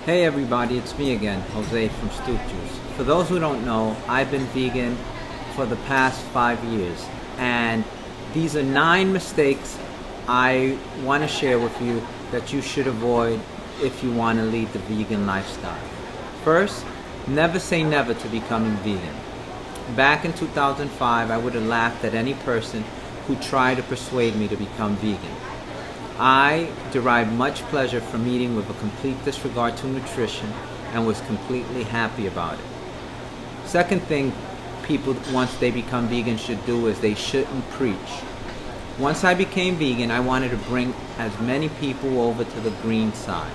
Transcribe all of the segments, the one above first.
Hey everybody, it's me again, Jose from Stoop. For those who don't know, I've been vegan for the past 5 years, and these are 9 mistakes I want to share with you that you should avoid if you want to lead the vegan lifestyle. First, never say never to becoming vegan. Back in 2005, I would have laughed at any person who tried to persuade me to become vegan. I derived much pleasure from eating with a complete disregard to nutrition and was completely happy about it. Second thing people, once they become vegan, should do is they shouldn't preach. Once I became vegan, I wanted to bring as many people over to the green side.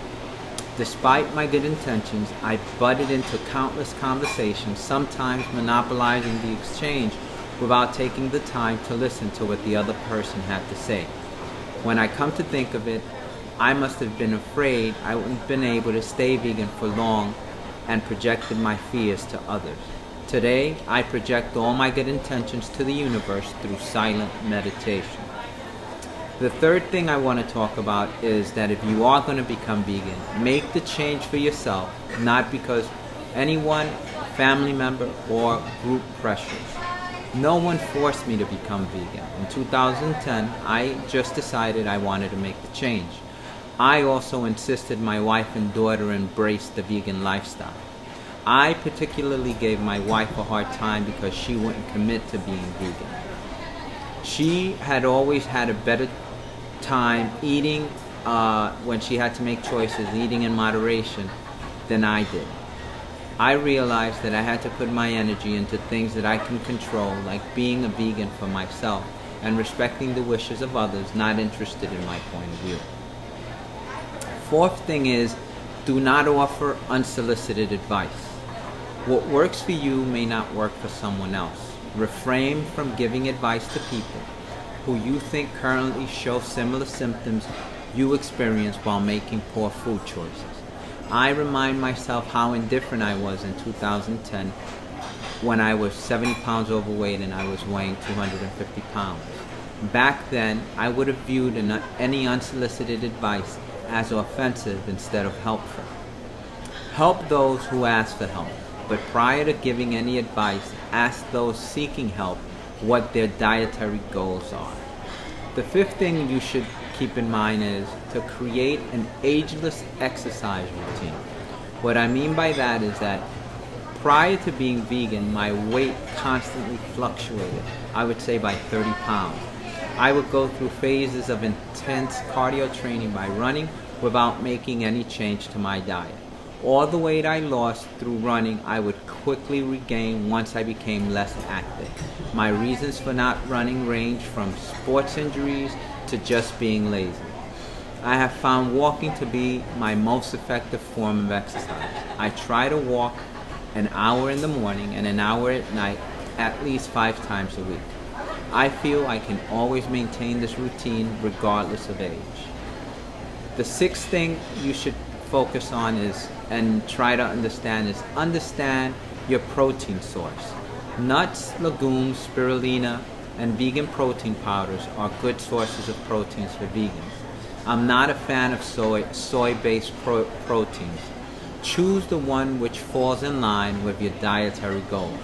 Despite my good intentions, I butted into countless conversations, sometimes monopolizing the exchange without taking the time to listen to what the other person had to say. When I come to think of it, I must have been afraid I wouldn't have been able to stay vegan for long and projected my fears to others. Today, I project all my good intentions to the universe through silent meditation. The third thing I want to talk about is that if you are going to become vegan, make the change for yourself, not because anyone, family member, or group pressures. No one forced me to become vegan. In 2010, I just decided I wanted to make the change. I also insisted my wife and daughter embrace the vegan lifestyle. I particularly gave my wife a hard time because she wouldn't commit to being vegan. She had always had a better time eating when she had to make choices, eating in moderation, than I did. I realized that I had to put my energy into things that I can control, like being a vegan for myself and respecting the wishes of others not interested in my point of view. Fourth thing is, do not offer unsolicited advice. What works for you may not work for someone else. Refrain from giving advice to people who you think currently show similar symptoms you experience while making poor food choices. I remind myself how indifferent I was in 2010 when I was 70 pounds overweight and I was weighing 250 pounds. Back then, I would have viewed any unsolicited advice as offensive instead of helpful. Help those who ask for help, but prior to giving any advice, ask those seeking help what their dietary goals are. The fifth thing you should keep in mind is to create an ageless exercise routine. What I mean by that is that prior to being vegan, my weight constantly fluctuated, I would say by 30 pounds. I would go through phases of intense cardio training by running without making any change to my diet. All the weight I lost through running, I would quickly regain once I became less active. My reasons for not running range from sports injuries to just being lazy. I have found walking to be my most effective form of exercise. I try to walk an hour in the morning and an hour at night at least 5 times a week. I feel I can always maintain this routine regardless of age. The sixth thing you should focus on is, and try to understand, is understand your protein source. Nuts, legumes, spirulina, and vegan protein powders are good sources of proteins for vegans. I'm not a fan of soy-based proteins. Choose the one which falls in line with your dietary goals.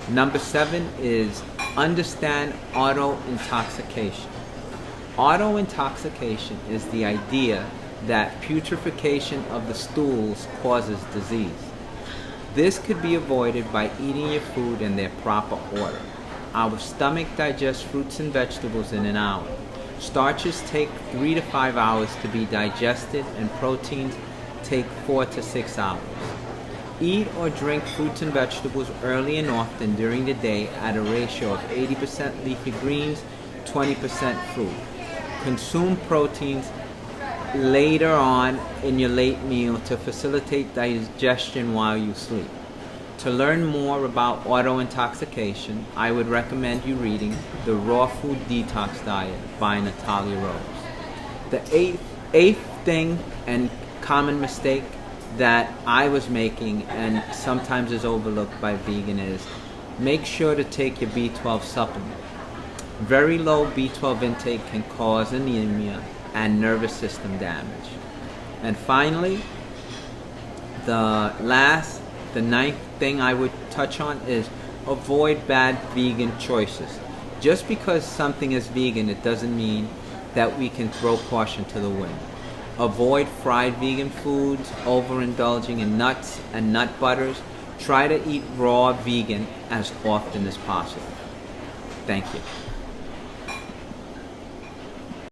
Number 7 is understand auto-intoxication. Auto-intoxication is the idea that putrefaction of the stools causes disease. This could be avoided by eating your food in their proper order. Our stomach digests fruits and vegetables in an hour. Starches take 3 to 5 hours to be digested, and proteins take 4 to 6 hours. Eat or drink fruits and vegetables early and often during the day at a ratio of 80% leafy greens, 20% fruit. Consume proteins later on in your late meal to facilitate digestion while you sleep. To learn more about auto-intoxication, I would recommend you reading The Raw Food Detox Diet by Natalia Rose. The eighth thing and common mistake that I was making and sometimes is overlooked by vegan is make sure to take your B12 supplement. Very low B12 intake can cause anemia and nervous system damage. And finally, The ninth thing I would touch on is avoid bad vegan choices. Just because something is vegan, it doesn't mean that we can throw caution to the wind. Avoid fried vegan foods, overindulging in nuts and nut butters. Try to eat raw vegan as often as possible. Thank you.